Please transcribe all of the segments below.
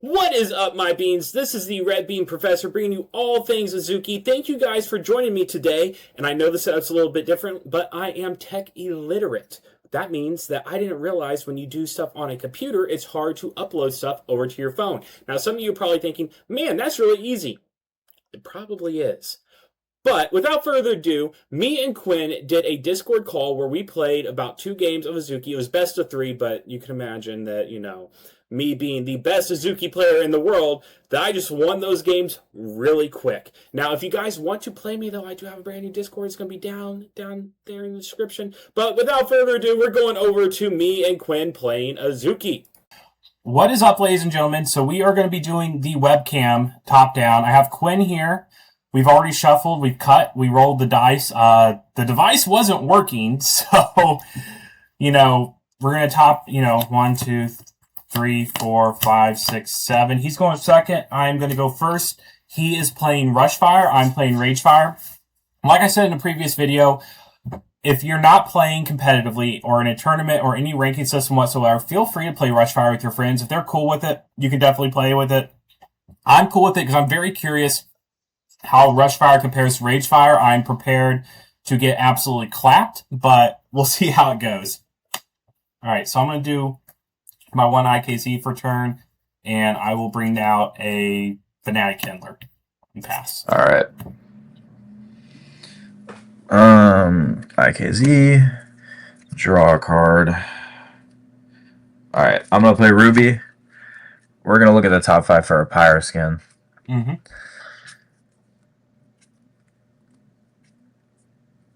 What is up, my beans? This is the Red Bean Professor bringing you all things Azuki. Thank you guys for joining me today. And I know the setup's a little bit different, but I am tech illiterate. That means that I didn't realize when you do stuff on a computer, it's hard to upload stuff over to your phone. Now, some of you are probably thinking, man, that's really easy. It probably is. But without further ado, me and Quinn did a Discord call where we played about 2 games of Azuki. It was best of 3, but you can imagine that, me being the best Azuki player in the world, that I just won those games really quick. Now, if you guys want to play me, though, I do have a brand new Discord. It's going to be down there in the description. But without further ado, we're going over to me and Quinn playing Azuki. What is up, ladies and gentlemen? So we are going to be doing the webcam top-down. I have Quinn here. We've already shuffled, we've cut, we rolled the dice. The device wasn't working, so, we're going to top, 1, 2, 3, 4, 5, 6, 7. He's going second. I'm going to go first. He is playing Rushfire. I'm playing Ragefire. Like I said in a previous video, if you're not playing competitively or in a tournament or any ranking system whatsoever, feel free to play Rushfire with your friends. If they're cool with it, you can definitely play with it. I'm cool with it because I'm very curious how Rushfire compares to Ragefire. I'm prepared to get absolutely clapped, but we'll see how it goes. All right, so I'm going to do my 1 IKZ for turn, and I will bring out a Fanatic Kindler and pass. All right. IKZ, draw a card. All right, I'm going to play Ruby. We're going to look at the top 5 for a Pyro skin. Mm-hmm.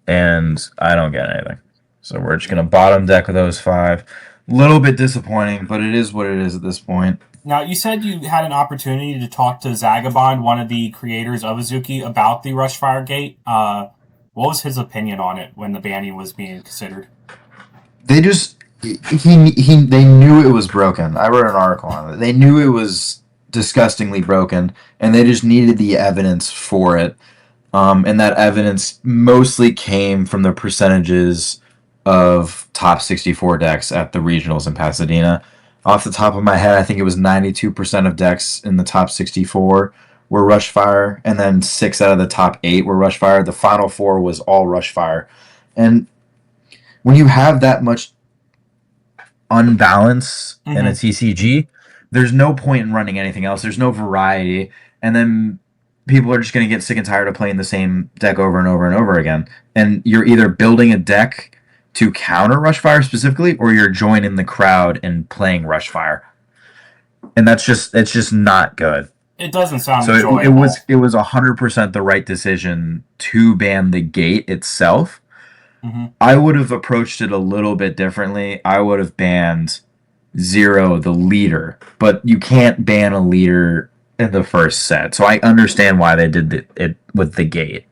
And I don't get anything. So we're just going to bottom deck of those 5. Little bit disappointing, but it is what it is at this point. Now, you said you had an opportunity to talk to Zagabond, one of the creators of Azuki, about the Rushfire gate. What was his opinion on it when the banning was being considered? They just... they knew it was broken. I wrote an article on it. They knew it was disgustingly broken, and they just needed the evidence for it. And that evidence mostly came from the percentages of top 64 decks at the regionals in Pasadena. Off the top of my head, I think it was 92% of decks in the top 64 were Rushfire, and then 6 out of the top 8 were Rushfire. The final 4 was all Rushfire. And when you have that much unbalance in a TCG, there's no point in running anything else. There's no variety. And then people are just going to get sick and tired of playing the same deck over and over and over again. And you're either building a deck to counter Rushfire specifically, or you're joining the crowd and playing Rushfire. And it's just not good. It doesn't sound so enjoyable. It was 100% the right decision to ban the gate itself. Mm-hmm. I would have approached it a little bit differently. I would have banned Zero, the leader. But you can't ban a leader in the first set. So I understand why they did it with the gate.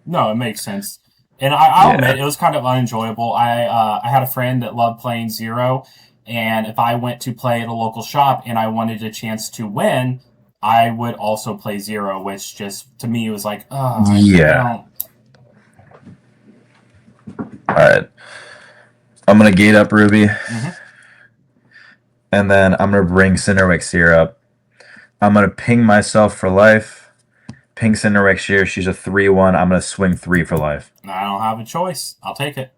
No, it makes sense. And I'll admit, it was kind of unenjoyable. I had a friend that loved playing Zero, and if I went to play at a local shop and I wanted a chance to win, I would also play Zero, which just, to me, was like, oh, yeah. Alright. I'm going to gate up Ruby. Mm-hmm. And then I'm going to bring Cinderwick Seer up. I'm going to ping myself for life. Ping Cinderwick Seer. She's a 3/1. I'm going to swing 3 for life. I don't have a choice. I'll take it.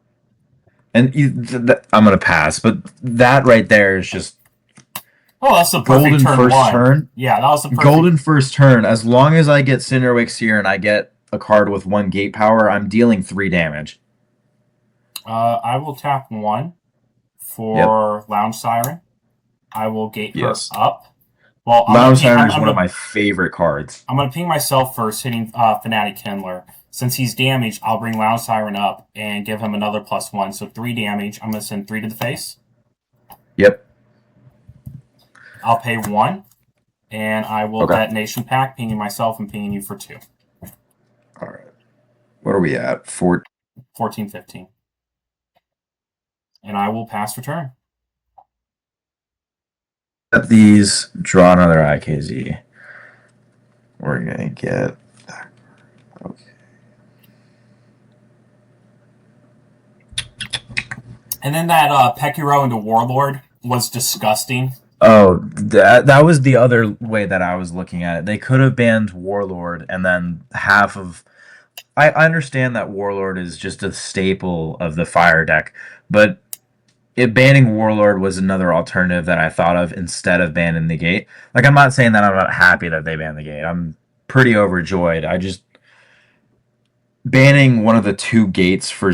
And I'm going to pass. But that right there is just... Oh, that's the perfect golden turn first 1. turn. Yeah, that was the perfect... golden first turn. As long as I get Cinderwick Seer and I get a card with 1 gate power, I'm dealing 3 damage. I will tap 1 for Lounge Siren. I will gate her up. Well, Lounge Siren is one of my favorite cards. I'm going to ping myself first, hitting Fanatic Kindler. Since he's damaged, I'll bring Lounge Siren up and give him another +1. So 3 damage. I'm going to send 3 to the face. Yep. I'll pay 1. And I will Detonation Pack, pinging myself and pinging you for 2. All right. What are we at? 14, 15. And I will pass for turn. At these, draw another IKZ. We're going to get... Okay. And then that Pekiro into Warlord was disgusting. Oh, that was the other way that I was looking at it. They could have banned Warlord, and then half of. I understand that Warlord is just a staple of the fire deck, but banning Warlord was another alternative that I thought of instead of banning the gate. Like, I'm not saying that I'm not happy that they banned the gate. I'm pretty overjoyed. I just banning one of the two gates for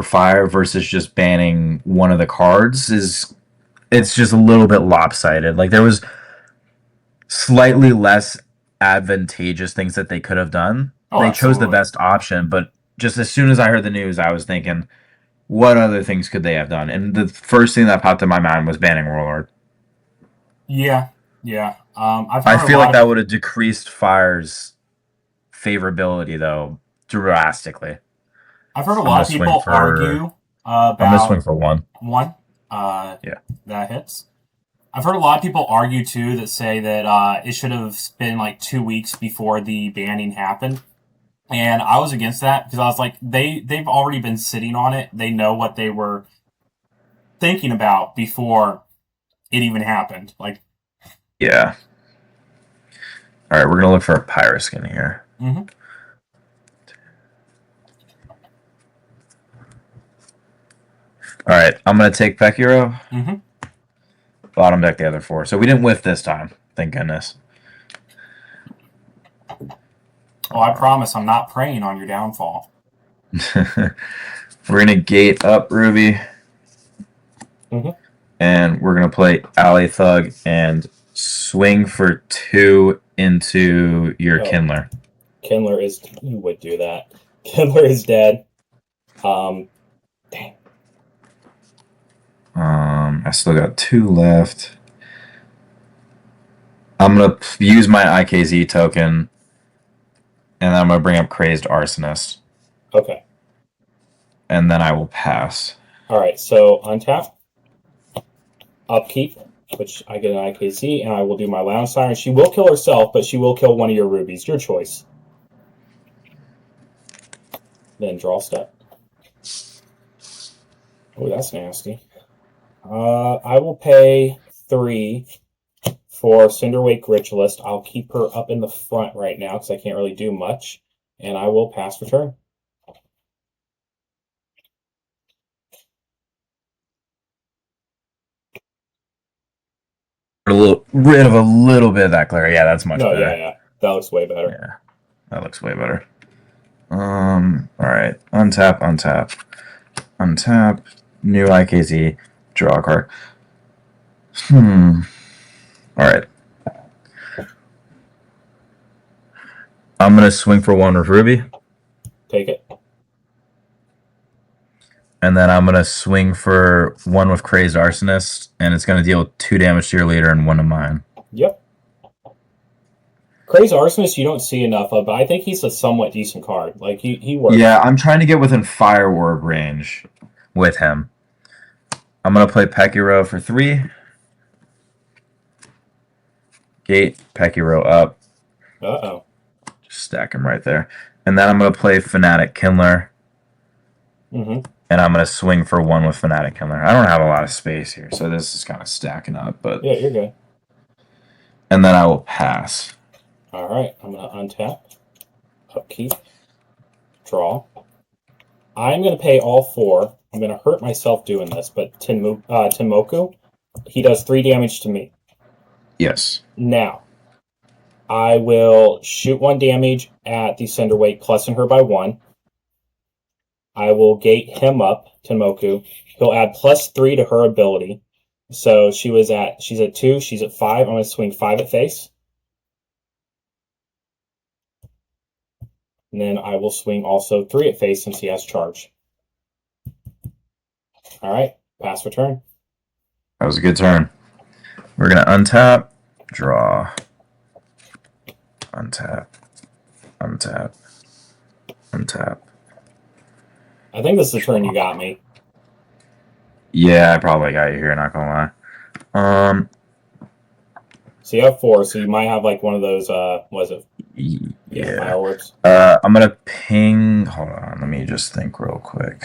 fire versus just banning one of the cards is it's just a little bit lopsided. Like, there was slightly less advantageous things that they could have done. Oh, They chose the absolutely. best option, but just as soon as I heard the news, I was thinking, what other things could they have done? And the first thing that popped in my mind was banning Warlord. Yeah, yeah. I've I heard a feel like lot of that would have decreased Fire's favorability though drastically. I've heard a I'm lot gonna of swing people for argue I'm gonna swing about for one. one. Uh, Yeah. that hits. I've heard a lot of people argue too that say that it should have been like 2 weeks before the banning happened, and I was against that because I was like, they've already been sitting on it. They know what they were thinking about before it even happened. Like, Yeah. All right, we're gonna look for a pirate skin here. mm-hmm. All right, I'm gonna take Pekiro. Mm-hmm. Bottom deck the other four. So we didn't whiff this time. Thank goodness. Oh, I promise I'm not preying on your downfall. We're gonna gate up Ruby. Mm-hmm. And we're gonna play Alley Thug and swing for 2 into your Kindler. Kindler is. You would do that. Kindler is dead. Dang. I still got 2 left. I'm gonna use my IKZ token, and I'm gonna bring up Crazed Arsonist. Okay. And then I will pass. All right. So untap, upkeep, which I get an IKZ, and I will do my Lounge Siren. She will kill herself, but she will kill one of your rubies. Your choice. Then draw step. Oh, that's nasty. I will pay 3 for Cinderwake Ritualist. I'll keep her up in the front right now because I can't really do much. And I will pass for turn. Rid of a little bit of that glare. Yeah, that's much better. Yeah. That looks way better. Yeah, that looks way better. Alright. Untap, untap. Untap. New IKZ. Draw a card. Alright. I'm gonna swing for 1 with Ruby. Take it. And then I'm gonna swing for 1 with Crazed Arsonist, and it's gonna deal 2 damage to your leader and 1 to mine. Yep. Crazed Arsonist you don't see enough of, but I think he's a somewhat decent card. Like, he works. Yeah, I'm trying to get within Fire Orb range with him. I'm gonna play Pekiro for 3. Gate, Pekiro up. Uh-oh. Just stack him right there. And then I'm gonna play Fanatic Kindler. Mm-hmm. And I'm gonna swing for 1 with Fanatic Kindler. I don't have a lot of space here, so this is kind of stacking up, but yeah, you're good. And then I will pass. All right, I'm gonna untap, upkeep, draw. I'm gonna pay all 4. I'm gonna hurt myself doing this, but Tenmoku, he does 3 damage to me. Yes. Now, I will shoot 1 damage at the Cinderwake, plussing her by 1. I will gate him up, Tenmoku. He'll add +3 to her ability. So she's at 2, she's at 5. I'm going to swing 5 at face. And then I will swing also 3 at face since he has charge. All right, pass for turn. That was a good turn. We're going to untap, draw, untap, untap, untap. I think this is the turn you got me. Yeah, I probably got you here, not gonna lie. So you have 4, so you might have like one of those, was it? Yeah. Fireworks. I'm gonna ping. Hold on, let me just think real quick.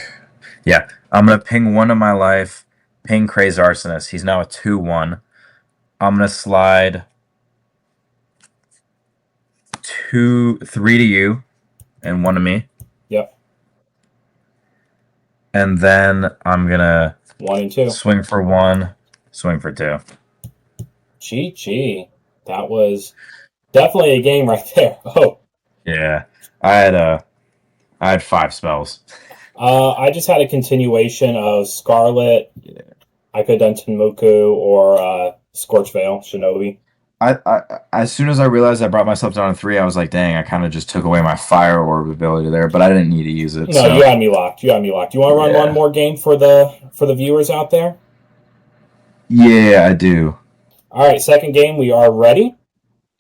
Yeah, I'm gonna ping 1 of my life. Ping Crazed Arsonist. He's now a 2/1. I'm gonna slide 3 to you, and 1 to me. Yep. And then I'm gonna 1 and 2. swing for 1, swing for 2. GG. That was definitely a game right there. Oh. Yeah, I had 5 spells. I just had a continuation of Scarlet. Yeah. I could have done Tenmoku or Scorch Veil, Shinobi. As soon as I realized I brought myself down to 3, I was like, dang, I kind of just took away my fire orb ability there, but I didn't need to use it. No, so. you had me locked. You had me locked. You want to run one more game for the viewers out there? Yeah, I do. All right, second game. We are ready.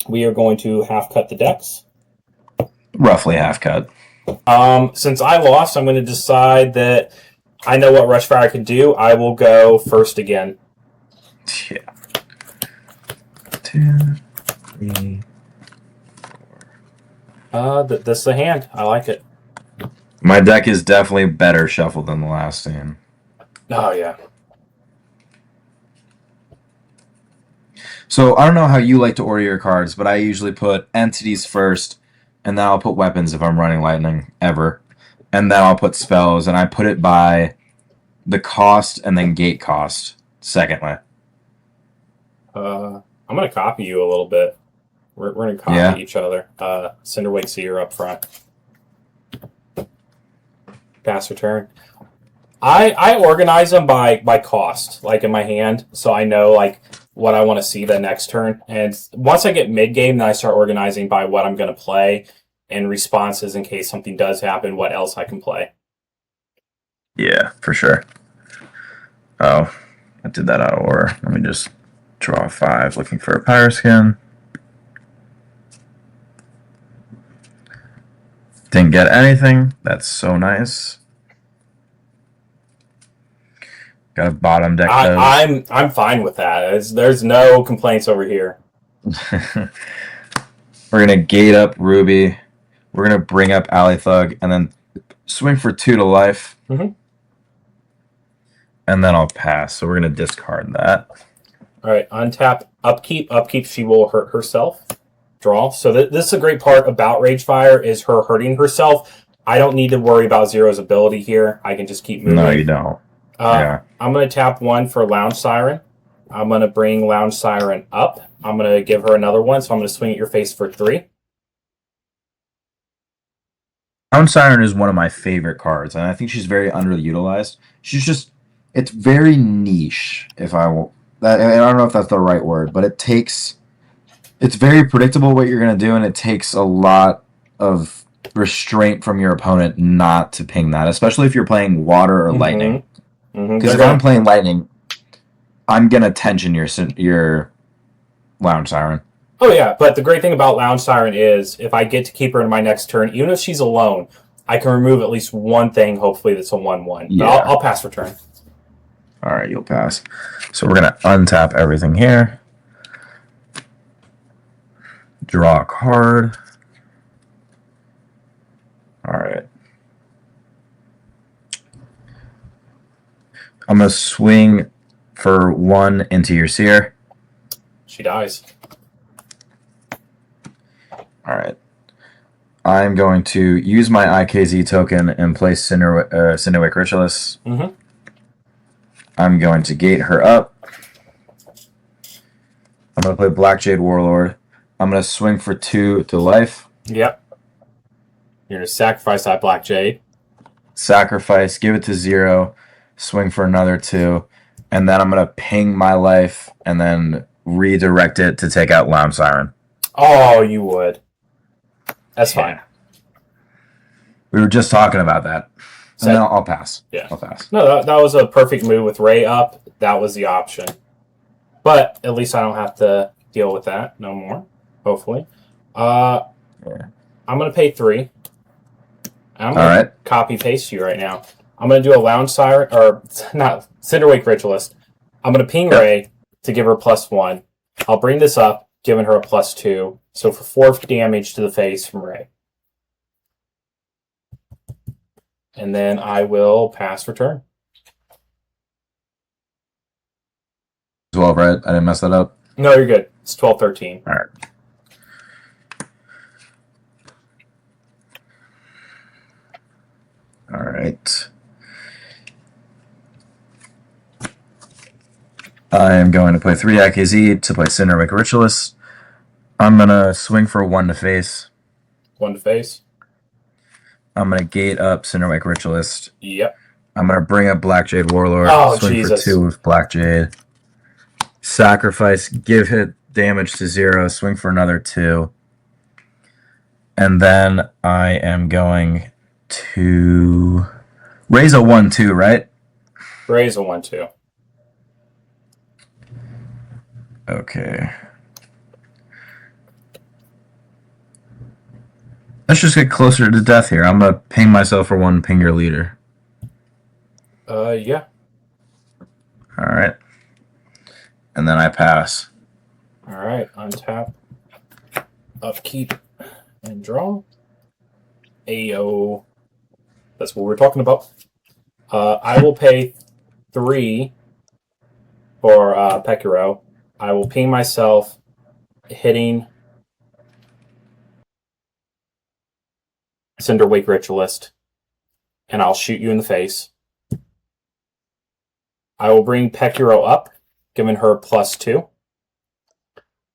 We are going to half cut the decks. Roughly half cut. Since I lost, I'm going to decide that I know what Rushfire can do. I will go first again. Yeah. 2, 3. This is the hand. I like it. My deck is definitely better shuffled than the last game. Oh, yeah. So, I don't know how you like to order your cards, but I usually put entities first, and then I'll put weapons if I'm running lightning, ever. And then I'll put spells, and I put it by the cost and then gate cost, secondly. I'm going to copy you a little bit. We're going to copy each other. Cinderwake, so you're up front. Pass return. I organize them by cost, like in my hand, so I know like what I want to see the next turn. And once I get mid game, then I start organizing by what I'm going to play and responses in case something does happen. What else I can play? Yeah, for sure. Oh, I did that out of order. Let me just draw 5, looking for a Pyroskin. Didn't get anything. That's so nice. Got a bottom deck. I'm fine with that. There's no complaints over here. We're gonna gate up Ruby. We're gonna bring up Alley Thug, and then swing for 2 to life. Mm-hmm. And then I'll pass. So we're gonna discard that. All right, untap, upkeep. Upkeep, she will hurt herself. Draw. So this is a great part about Ragefire, is her hurting herself. I don't need to worry about Zero's ability here. I can just keep moving. No, you don't. Yeah. I'm going to tap 1 for Lounge Siren. I'm going to bring Lounge Siren up. I'm going to give her another one, so I'm going to swing at your face for 3. Lounge Siren is one of my favorite cards, and I think she's very underutilized. She's just, it's very niche, if I will. I don't know if that's the right word, but it's very predictable what you're going to do, and it takes a lot of restraint from your opponent not to ping that, especially if you're playing water or lightning. Because if I'm playing lightning, I'm going to tension your Lounge Siren. Oh, yeah, but the great thing about Lounge Siren is if I get to keep her in my next turn, even if she's alone, I can remove at least one thing, hopefully that's a 1/1. Yeah. I'll pass for turn. All right, you'll pass. So we're going to untap everything here. Draw a card. All right. I'm going to swing for 1 into your Seer. She dies. All right. I'm going to use my IKZ token and place Cinderwake Ritualist. Mm-hmm. I'm going to gate her up. I'm going to play Black Jade Warlord. I'm going to swing for 2 to life. Yep. You're going to sacrifice that Black Jade. Sacrifice, give it to 0, swing for another 2, and then I'm going to ping my life and then redirect it to take out Lounge Siren. Oh, you would. That's fine. We were just talking about that. And then I'll pass. Yeah. I'll pass. No, that was a perfect move with Ray up. That was the option. But at least I don't have to deal with that no more, hopefully. Yeah. I'm going to pay 3. I'm going to copy paste you right now. I'm going to do a Lounge Siren, or not, Cinderwake Ritualist. I'm going to ping Ray to give her +1. I'll bring this up, giving her a +2. So for 4 damage to the face from Ray. And then I will pass for turn. 12, right? I didn't mess that up. No, you're good. It's 12-13. All right. All right. I am going to play 3 IKZ to play Cinderwake Ritualist. I'm going to swing for a 1 to face. 1 to face. I'm going to gate up Cinderwake Ritualist. Yep. I'm going to bring up Black Jade Warlord. Oh, swing Jesus. for 2 with Black Jade. Sacrifice, give hit damage to 0. Swing for another 2. And then I am going to raise a 1-2, right? Raise a 1-2. Okay. Let's just get closer to death here. I'm going to ping myself for 1, ping your leader. Yeah. Alright. And then I pass. Alright, untap. Upkeep. And draw. Ayo. That's what we're talking about. I will pay 3 for Pekiro. I will ping myself, hitting Cinderwake Ritualist, and I'll shoot you in the face. I will bring Pekiro up, giving her +2.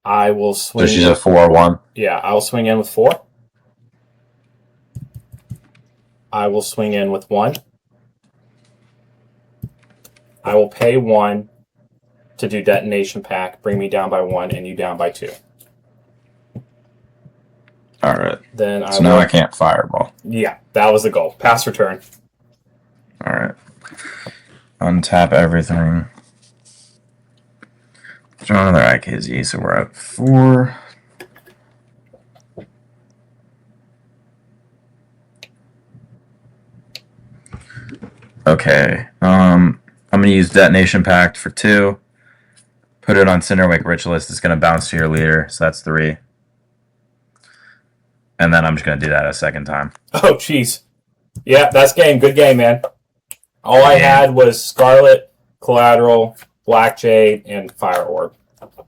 I will swing. So she's a 4-1. Yeah, I will swing in with 4. I will swing in with 1. I will pay 1 to do Detonation Pack, bring me down by 1, and you down by 2. Alright. Then So now I can't fireball. Yeah, that was the goal. Pass your turn. Alright. Untap everything. Draw another IKZ, so we're at 4. Okay. I'm gonna use Detonation Pact for 2. Put it on Cinderwake Ritualist. It's gonna bounce to your leader, so that's 3. And then I'm just gonna do that a second time. Oh, jeez. Yeah, that's game. Good game, man. All I had was Scarlet, Collateral, Black Jade, and Fire Orb.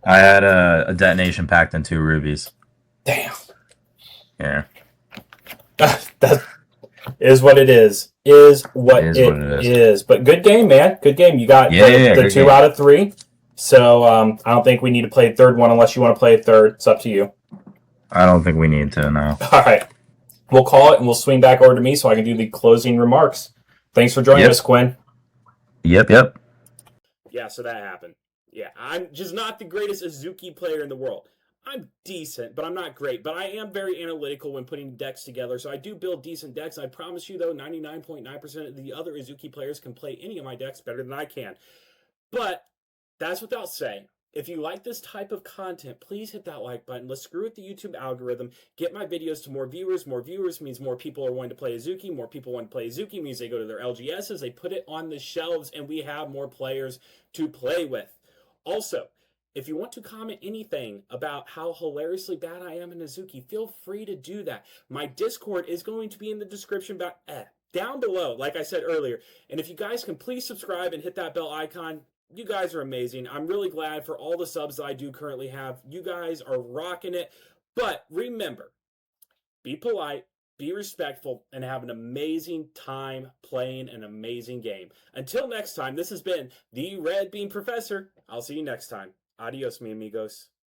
I had a Detonation Pact and 2 rubies. Damn. Yeah. That is what it is. Is what it is. But good game, man. Good game. You got the 2 out of 3. So I don't think we need to play a third one unless you want to play a third. It's up to you. I don't think we need to, no. All right. We'll call it, and we'll swing back over to me so I can do the closing remarks. Thanks for joining us, Quinn. Yep. Yeah, so that happened. Yeah, I'm just not the greatest Azuki player in the world. I'm decent, but I'm not great. But I am very analytical when putting decks together, so I do build decent decks. I promise you, though, 99.9% of the other Azuki players can play any of my decks better than I can. But that's without saying. If you like this type of content, please hit that like button. Let's screw with the YouTube algorithm. Get my videos to more viewers. More viewers means more people are wanting to play Azuki. More people want to play Azuki means they go to their LGSs, they put it on the shelves, and we have more players to play with. Also, if you want to comment anything about how hilariously bad I am in Azuki, feel free to do that. My Discord is going to be in the description down below, like I said earlier. And if you guys can please subscribe and hit that bell icon, you guys are amazing. I'm really glad for all the subs that I do currently have. You guys are rocking it. But remember, be polite, be respectful, and have an amazing time playing an amazing game. Until next time, this has been the Red Bean Professor. I'll see you next time. Adios, mi amigos.